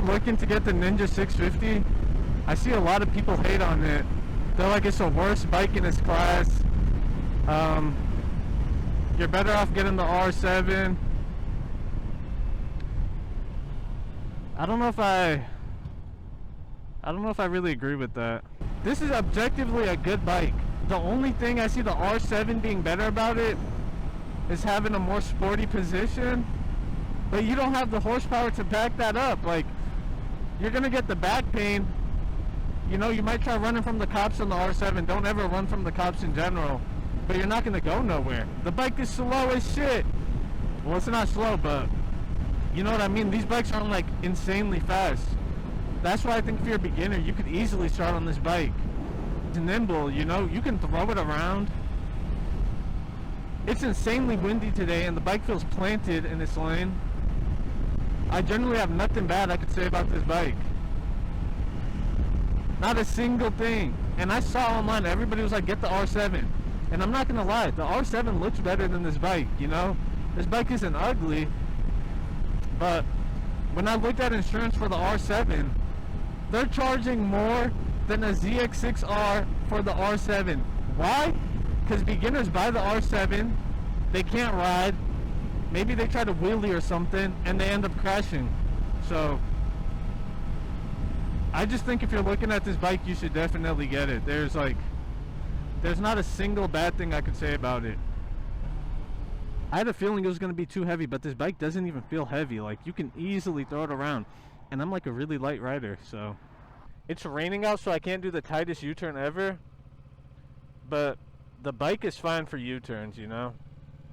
you're looking to get the Ninja 650, I see a lot of people hate on it. They're like, it's the worst bike in its class. You're better off getting the R7. I don't know if I really agree with that. This is objectively a good bike. The only thing I see the R7 being better about it is having a more sporty position, but you don't have the horsepower to back that up. Like, you're gonna get the back pain. You know, you might try running from the cops on the R7. Don't ever run from the cops in general, but you're not gonna go nowhere. The bike is slow as shit. Well, it's not slow, but you know what I mean? These bikes aren't like insanely fast. That's why I think if you're a beginner, you could easily start on this bike. It's nimble, you know, you can throw it around. It's insanely windy today and the bike feels planted in its lane. I generally have nothing bad I could say about this bike. Not a single thing. And I saw online, everybody was like, get the R7. And I'm not gonna lie, the R7 looks better than this bike, you know? This bike isn't ugly, but when I looked at insurance for the R7, they're charging more than a ZX6R for the R7. Why? Because beginners buy the R7, they can't ride, maybe they try to wheelie or something, and they end up crashing. So I just think if you're looking at this bike, you should definitely get it. There's not a single bad thing I could say about it. I had a feeling it was going to be too heavy, but this bike doesn't even feel heavy. Like, you can easily throw it around, and I'm like a really light rider. So it's raining out, so I can't do the tightest U-turn ever, but the bike is fine for U-turns, you know.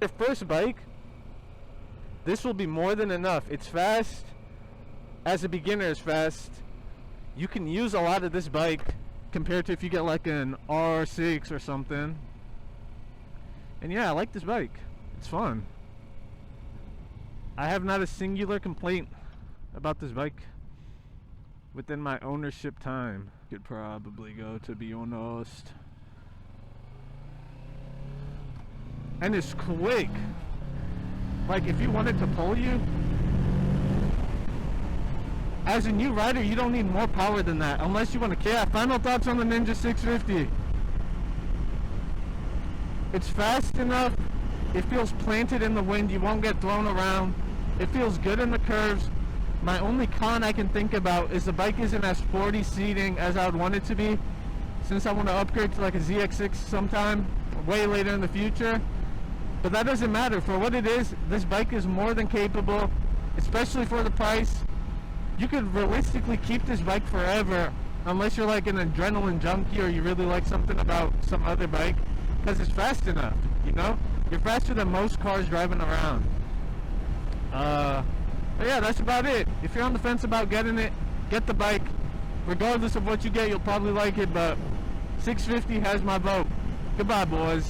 Your first bike, this will be more than enough. It's fast. As a beginner, it's fast. You can use a lot of this bike compared to if you get like an R6 or something. And yeah, I like this bike. It's fun. I have not a singular complaint about this bike within my ownership time. Could probably go, to be honest. And it's quick. Like, if you want it to pull you, as a new rider, you don't need more power than that, unless you want to care. Final thoughts on the Ninja 650. It's fast enough. It feels planted in the wind. You won't get thrown around. It feels good in the curves. My only con I can think about is the bike isn't as sporty seating as I would want it to be, since I want to upgrade to like a ZX6 sometime way later in the future. But that doesn't matter. For what it is, this bike is more than capable, especially for the price. You could realistically keep this bike forever, unless you're like an adrenaline junkie or you really like something about some other bike, because it's fast enough, you know? You're faster than most cars driving around. But yeah, that's about it. If you're on the fence about getting it, get the bike. Regardless of what you get, you'll probably like it, but 650 has my vote. Goodbye, boys.